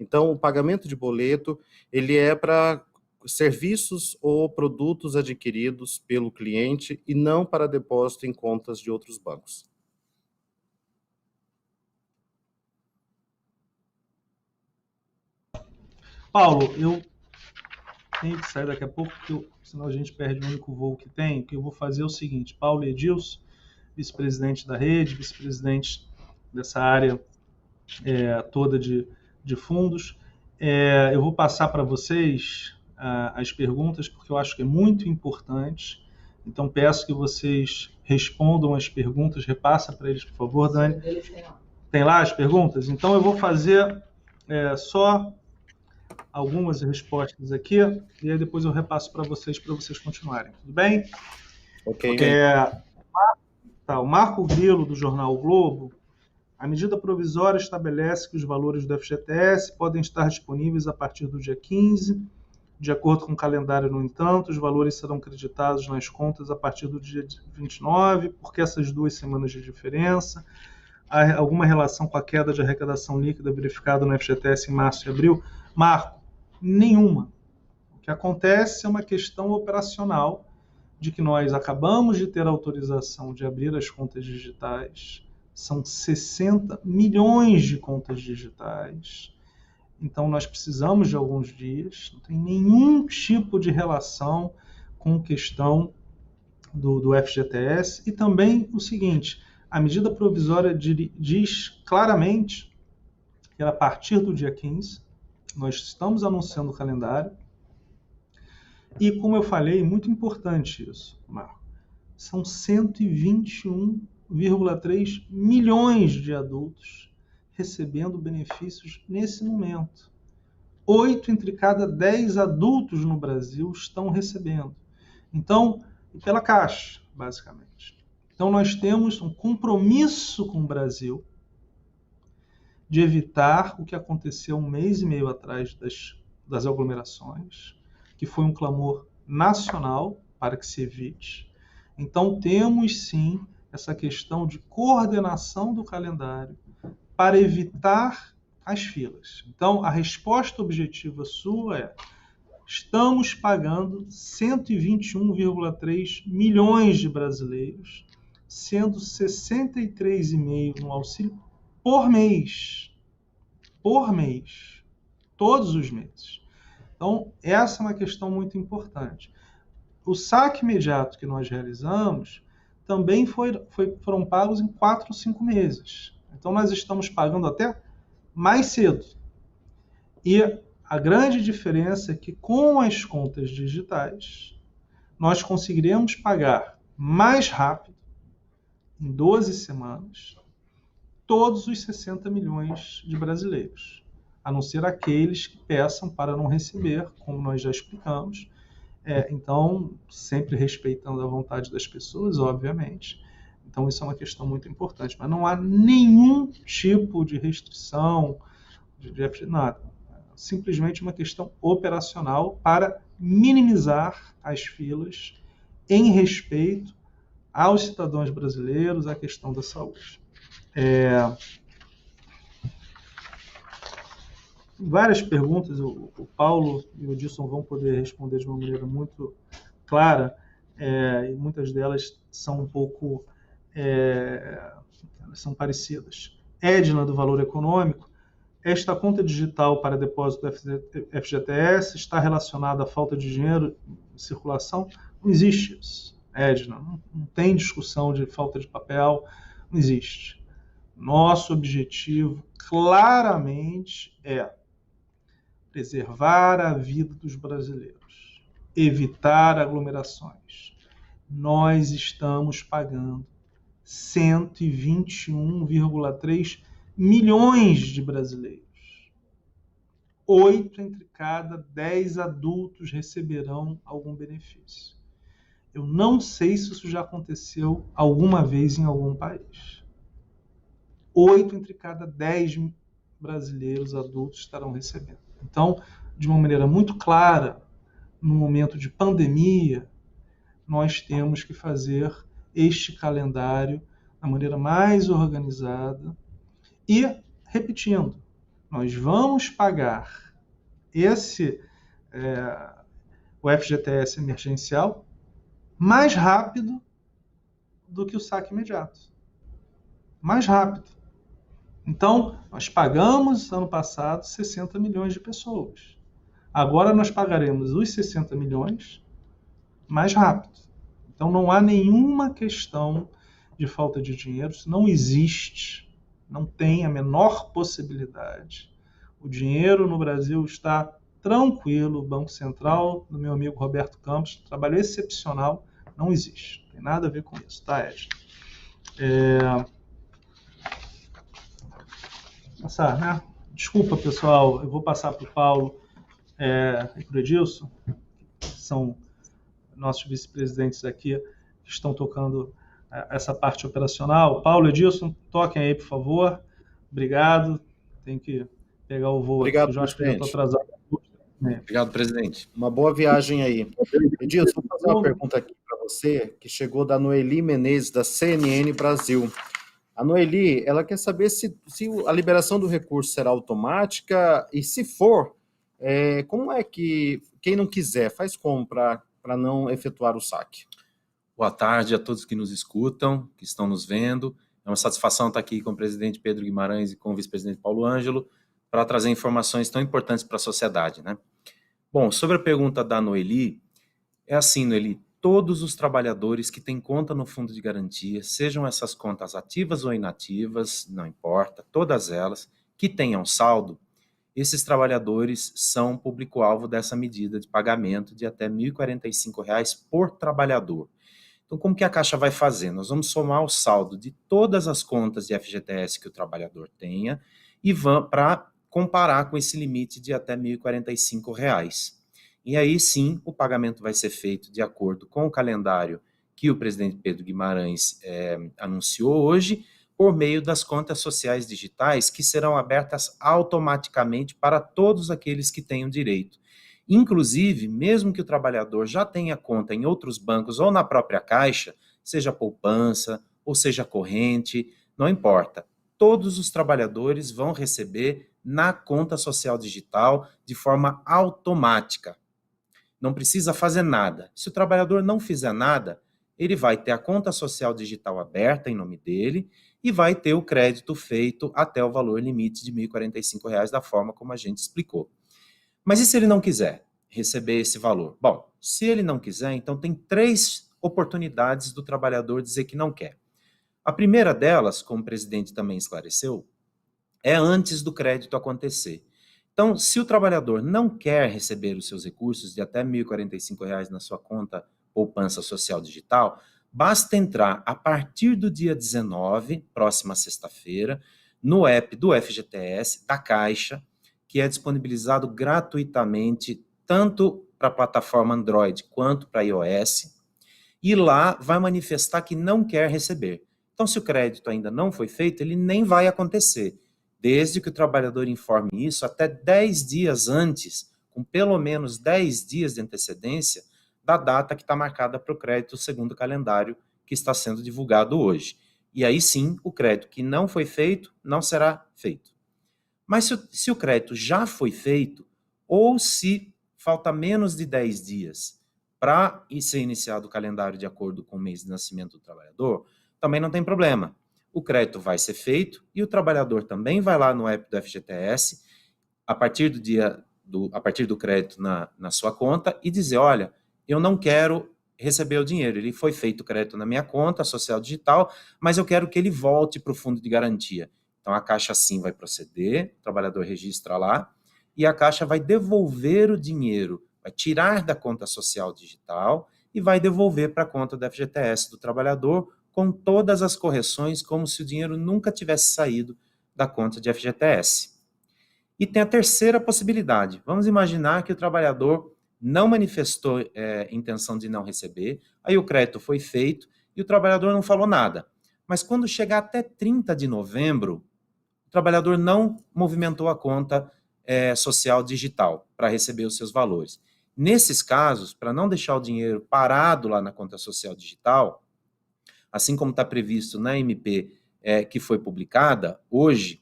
Então, o pagamento de boleto, ele é para serviços ou produtos adquiridos pelo cliente e não para depósito em contas de outros bancos. Paulo, eu tenho que sair daqui a pouco, porque senão a gente perde o único voo que tem. O que eu vou fazer é o seguinte: Paulo Edilson, vice-presidente da rede, vice-presidente dessa área toda de fundos, eu vou passar para vocês as perguntas, porque eu acho que é muito importante. Então, peço que vocês respondam as perguntas. Repassa para eles, por favor, Dani. Tem lá as perguntas? Então, eu vou fazer só algumas respostas aqui, e aí depois eu repasso para vocês continuarem. Tudo bem? Ok. O Marco Grilo, do jornal o Globo: a medida provisória estabelece que os valores do FGTS podem estar disponíveis a partir do dia 15. De acordo com o calendário, no entanto, os valores serão creditados nas contas a partir do dia 29. Por que essas 2 semanas de diferença? Há alguma relação com a queda de arrecadação líquida verificada no FGTS em março e abril? Marco, nenhuma. O que acontece é uma questão operacional, de que nós acabamos de ter autorização de abrir as contas digitais. São 60 milhões de contas digitais. Então, nós precisamos de alguns dias. Não tem nenhum tipo de relação com a questão do FGTS. E também o seguinte: a medida provisória diz claramente que a partir do dia 15, nós estamos anunciando o calendário. E, como eu falei, muito importante isso, Marco, são 121,3 milhões de adultos recebendo benefícios nesse momento. 8 entre cada 10 adultos no Brasil estão recebendo. Então, pela Caixa, basicamente. Então, nós temos um compromisso com o Brasil de evitar o que aconteceu 1 mês e meio atrás das aglomerações, que foi um clamor nacional para que se evite. Então, temos sim essa questão de coordenação do calendário para evitar as filas. Então, a resposta objetiva sua é: estamos pagando 121,3 milhões de brasileiros, sendo 63,5 no auxílio por mês. Por mês. Todos os meses. Então, essa é uma questão muito importante. O saque imediato que nós realizamos também foram pagos em 4 ou 5 meses. Então, nós estamos pagando até mais cedo. E a grande diferença é que, com as contas digitais, nós conseguiremos pagar mais rápido, em 12 semanas, todos os 60 milhões de brasileiros, a não ser aqueles que peçam para não receber, como nós já explicamos. Então, sempre respeitando a vontade das pessoas, obviamente. Então, isso é uma questão muito importante. Mas não há nenhum tipo de restrição, de nada. Simplesmente uma questão operacional para minimizar as filas em respeito aos cidadãos brasileiros, à questão da saúde. Várias perguntas, o Paulo e o Edilson vão poder responder de uma maneira muito clara, e muitas delas são um pouco são parecidas. Edna, do Valor Econômico: esta conta digital para depósito do FGTS está relacionada à falta de dinheiro em circulação? Não existe isso, Edna. Não tem discussão de falta de papel, não existe. Nosso objetivo claramente é preservar a vida dos brasileiros, evitar aglomerações. Nós estamos pagando 121,3 milhões de brasileiros. 8 entre cada 10 adultos receberão algum benefício. Eu não sei se isso já aconteceu alguma vez em algum país. 8 entre cada 10 brasileiros adultos estarão recebendo. Então, de uma maneira muito clara, no momento de pandemia, nós temos que fazer este calendário da maneira mais organizada e, repetindo, nós vamos pagar o FGTS emergencial mais rápido do que o saque imediato. Mais rápido. Então, nós pagamos, ano passado, 60 milhões de pessoas. Agora nós pagaremos os 60 milhões mais rápido. Então, não há nenhuma questão de falta de dinheiro. Isso não existe. Não tem a menor possibilidade. O dinheiro no Brasil está tranquilo. O Banco Central, do meu amigo Roberto Campos, trabalho excepcional, não existe. Não tem nada a ver com isso, tá, Ed? Passar, né? Desculpa, pessoal, eu vou passar para o Paulo e para o Edilson, que são nossos vice-presidentes aqui, que estão tocando essa parte operacional. Paulo, Edilson, toquem aí, por favor. Obrigado. Tem que pegar o voo Obrigado, aqui, eu acho que já estou atrasado. Obrigado, presidente. Uma boa viagem aí. Edilson, vou fazer uma pergunta aqui para você, que chegou da Noeli Menezes, da CNN Brasil. A Noeli, ela quer saber se a liberação do recurso será automática e, se for, como é que quem não quiser faz como para não efetuar o saque? Boa tarde a todos que nos escutam, que estão nos vendo. É uma satisfação estar aqui com o presidente Pedro Guimarães e com o vice-presidente Paulo Ângelo para trazer informações tão importantes para a sociedade, né? Bom, sobre a pergunta da Noeli, é assim, Noeli, todos os trabalhadores que têm conta no Fundo de Garantia, sejam essas contas ativas ou inativas, não importa, todas elas, que tenham saldo, esses trabalhadores são público-alvo dessa medida de pagamento de até R$ 1.045 por trabalhador. Então, como que a Caixa vai fazer? Nós vamos somar o saldo de todas as contas de FGTS que o trabalhador tenha e para comparar com esse limite de até R$ 1.045. E aí sim, o pagamento vai ser feito de acordo com o calendário que o presidente Pedro Guimarães anunciou hoje, por meio das contas sociais digitais que serão abertas automaticamente para todos aqueles que tenham direito. Inclusive, mesmo que o trabalhador já tenha conta em outros bancos ou na própria Caixa, seja poupança ou seja corrente, não importa. Todos os trabalhadores vão receber na conta social digital de forma automática. Não precisa fazer nada. Se o trabalhador não fizer nada, ele vai ter a conta social digital aberta em nome dele e vai ter o crédito feito até o valor limite de R$ 1.045 da forma como a gente explicou. Mas e se ele não quiser receber esse valor? Bom, se ele não quiser, então tem 3 oportunidades do trabalhador dizer que não quer. A primeira delas, como o presidente também esclareceu, é antes do crédito acontecer. Então, se o trabalhador não quer receber os seus recursos de até R$ 1.045 na sua conta poupança social digital, basta entrar a partir do dia 19, próxima sexta-feira, no app do FGTS, da Caixa, que é disponibilizado gratuitamente tanto para a plataforma Android quanto para iOS, e lá vai manifestar que não quer receber. Então, se o crédito ainda não foi feito, ele nem vai acontecer, desde que o trabalhador informe isso até 10 dias antes, com pelo menos 10 dias de antecedência da data que está marcada para o crédito segundo o calendário que está sendo divulgado hoje. E aí sim, o crédito que não foi feito, não será feito. Mas se o crédito já foi feito, ou se falta menos de 10 dias para ser iniciado o calendário de acordo com o mês de nascimento do trabalhador, também não tem problema. O crédito vai ser feito e o trabalhador também vai lá no app do FGTS, a partir do crédito na sua conta, e dizer, olha, eu não quero receber o dinheiro, ele foi feito o crédito na minha conta social digital, mas eu quero que ele volte para o fundo de garantia. Então, a Caixa sim vai proceder, o trabalhador registra lá, e a Caixa vai devolver o dinheiro, vai tirar da conta social digital e vai devolver para a conta do FGTS do trabalhador com todas as correções, como se o dinheiro nunca tivesse saído da conta de FGTS. E tem a terceira possibilidade. Vamos imaginar que o trabalhador não manifestou intenção de não receber, aí o crédito foi feito e o trabalhador não falou nada. Mas quando chegar até 30 de novembro, o trabalhador não movimentou a conta social digital para receber os seus valores. Nesses casos, para não deixar o dinheiro parado lá na conta social digital, assim como está previsto na MP que foi publicada hoje,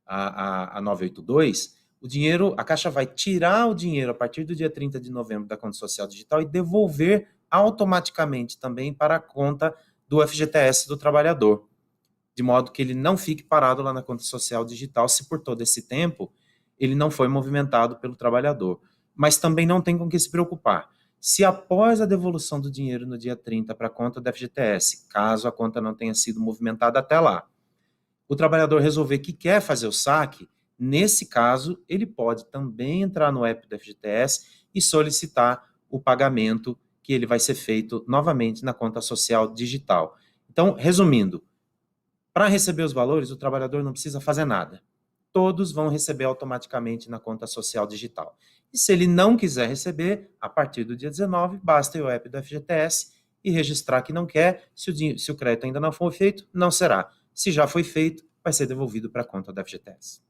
a 982, o dinheiro, a Caixa vai tirar o dinheiro a partir do dia 30 de novembro da conta social digital e devolver automaticamente também para a conta do FGTS do trabalhador, de modo que ele não fique parado lá na conta social digital se por todo esse tempo ele não foi movimentado pelo trabalhador. Mas também não tem com que se preocupar. Se após a devolução do dinheiro no dia 30 para a conta do FGTS, caso a conta não tenha sido movimentada até lá, o trabalhador resolver que quer fazer o saque, nesse caso, ele pode também entrar no app do FGTS e solicitar o pagamento que ele vai ser feito novamente na conta social digital. Então, resumindo, para receber os valores, o trabalhador não precisa fazer nada. Todos vão receber automaticamente na conta social digital. E se ele não quiser receber, a partir do dia 19, basta ir ao app do FGTS e registrar que não quer. Se o crédito ainda não for feito, não será. Se já foi feito, vai ser devolvido para a conta da FGTS.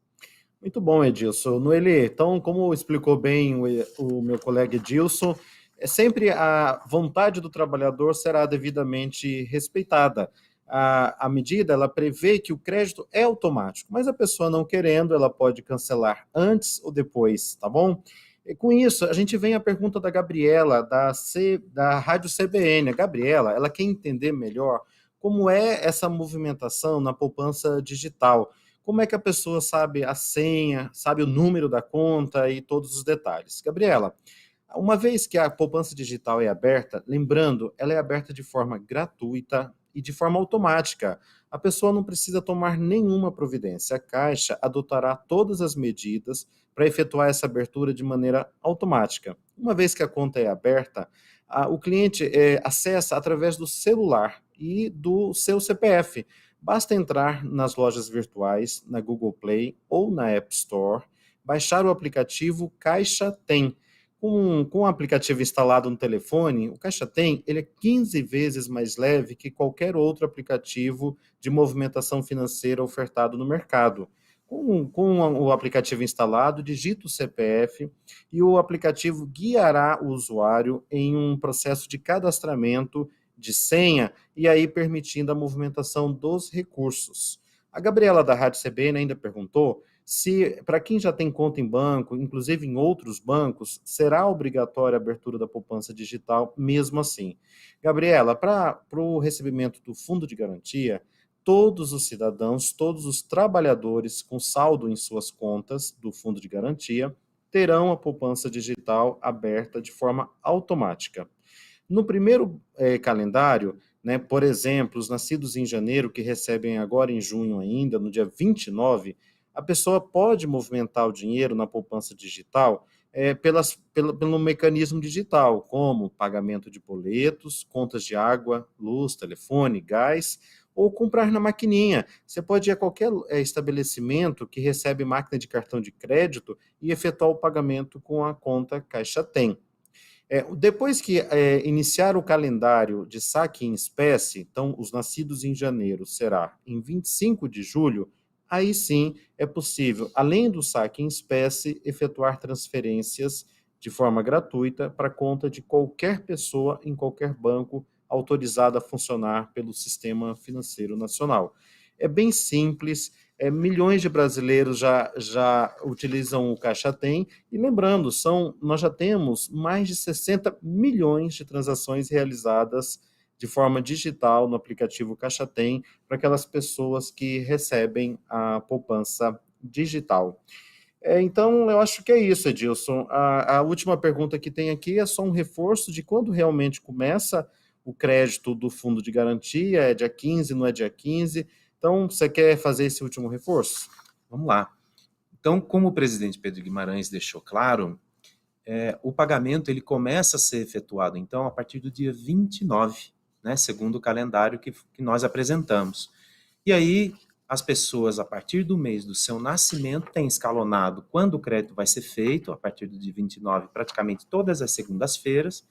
Muito bom, Edilson. Noeli, então, como explicou bem o meu colega Edilson, sempre a vontade do trabalhador será devidamente respeitada. A medida, ela prevê que o crédito é automático, mas a pessoa não querendo, ela pode cancelar antes ou depois, tá bom? E com isso, a gente vem à pergunta da Gabriela, da Rádio CBN. A Gabriela, ela quer entender melhor como é essa movimentação na poupança digital. Como é que a pessoa sabe a senha, sabe o número da conta e todos os detalhes? Gabriela, uma vez que a poupança digital é aberta, lembrando, ela é aberta de forma gratuita e de forma automática. A pessoa não precisa tomar nenhuma providência. A Caixa adotará todas as medidas para efetuar essa abertura de maneira automática. Uma vez que a conta é aberta, o cliente acessa através do celular e do seu CPF. Basta entrar nas lojas virtuais, na Google Play ou na App Store, baixar o aplicativo Caixa Tem. Com o aplicativo instalado no telefone, o Caixa Tem, ele é 15 vezes mais leve que qualquer outro aplicativo de movimentação financeira ofertado no mercado. Com o aplicativo instalado, digita o CPF e o aplicativo guiará o usuário em um processo de cadastramento de senha e aí permitindo a movimentação dos recursos. A Gabriela da Rádio CBN ainda perguntou se, para quem já tem conta em banco, inclusive em outros bancos, será obrigatória a abertura da poupança digital mesmo assim. Gabriela, para o recebimento do fundo de garantia, todos os cidadãos, todos os trabalhadores com saldo em suas contas do fundo de garantia terão a poupança digital aberta de forma automática. No primeiro calendário, né, por exemplo, os nascidos em janeiro, que recebem agora em junho ainda, no dia 29, a pessoa pode movimentar o dinheiro na poupança digital pelo mecanismo digital, como pagamento de boletos, contas de água, luz, telefone, gás, ou comprar na maquininha. Você pode ir a qualquer estabelecimento que recebe máquina de cartão de crédito e efetuar o pagamento com a conta Caixa Tem. Depois que iniciar o calendário de saque em espécie, então os nascidos em janeiro será em 25 de julho, aí sim é possível, além do saque em espécie, efetuar transferências de forma gratuita para conta de qualquer pessoa em qualquer banco autorizado a funcionar pelo Sistema Financeiro Nacional. É bem simples, milhões de brasileiros já utilizam o Caixa Tem, e lembrando, nós já temos mais de 60 milhões de transações realizadas de forma digital no aplicativo Caixa Tem para aquelas pessoas que recebem a poupança digital. Então, eu acho que é isso, Edilson. A última pergunta que tem aqui é só um reforço de quando realmente começa o crédito do fundo de garantia, é dia 15, não é dia 15. Então, você quer fazer esse último reforço? Vamos lá. Então, como o presidente Pedro Guimarães deixou claro, o pagamento ele começa a ser efetuado, então, a partir do dia 29, né, segundo o calendário que nós apresentamos. E aí, as pessoas, a partir do mês do seu nascimento, têm escalonado quando o crédito vai ser feito, a partir do dia 29, praticamente todas as segundas-feiras,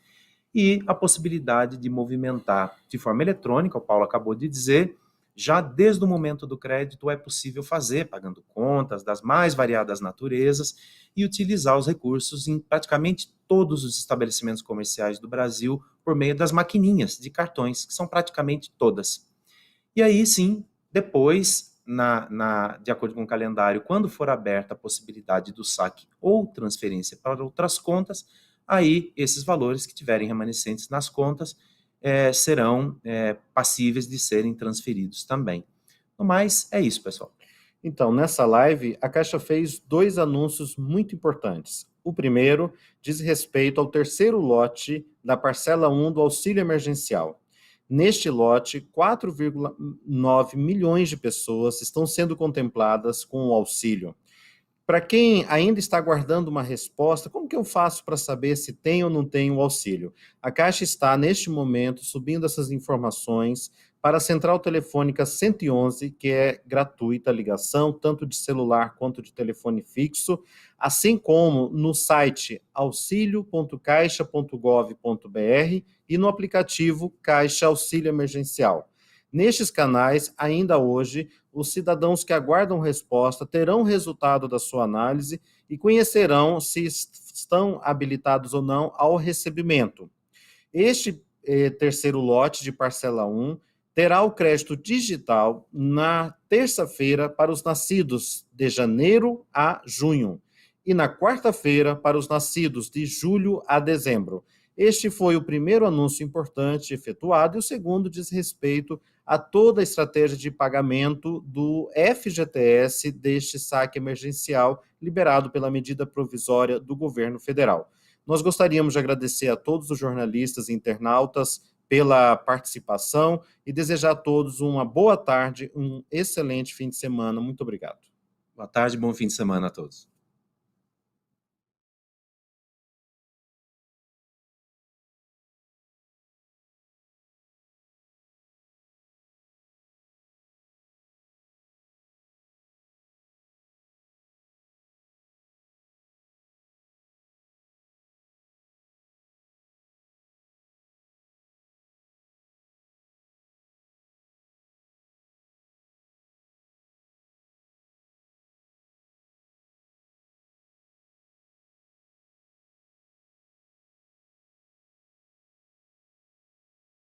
e a possibilidade de movimentar de forma eletrônica, o Paulo acabou de dizer, já desde o momento do crédito é possível fazer, pagando contas das mais variadas naturezas e utilizar os recursos em praticamente todos os estabelecimentos comerciais do Brasil por meio das maquininhas de cartões, que são praticamente todas. E aí sim, depois, de acordo com o calendário, quando for aberta a possibilidade do saque ou transferência para outras contas, aí esses valores que tiverem remanescentes nas contas serão passíveis de serem transferidos também. No mais, é isso, pessoal. Então, nessa live, a Caixa fez 2 anúncios muito importantes. O primeiro diz respeito ao terceiro lote da parcela 1 do auxílio emergencial. Neste lote, 4,9 milhões de pessoas estão sendo contempladas com o auxílio. Para quem ainda está aguardando uma resposta, como que eu faço para saber se tem ou não tem o auxílio? A Caixa está, neste momento, subindo essas informações para a Central Telefônica 111, que é gratuita a ligação, tanto de celular quanto de telefone fixo, assim como no site auxilio.caixa.gov.br e no aplicativo Caixa Auxílio Emergencial. Nestes canais, ainda hoje, os cidadãos que aguardam resposta terão o resultado da sua análise e conhecerão se estão habilitados ou não ao recebimento. Este terceiro lote de parcela 1 terá o crédito digital na terça-feira para os nascidos de janeiro a junho e na quarta-feira para os nascidos de julho a dezembro. Este foi o primeiro anúncio importante efetuado e o segundo diz respeito a toda a estratégia de pagamento do FGTS deste saque emergencial liberado pela medida provisória do governo federal. Nós gostaríamos de agradecer a todos os jornalistas e internautas pela participação e desejar a todos uma boa tarde, um excelente fim de semana. Muito obrigado. Boa tarde, bom fim de semana a todos.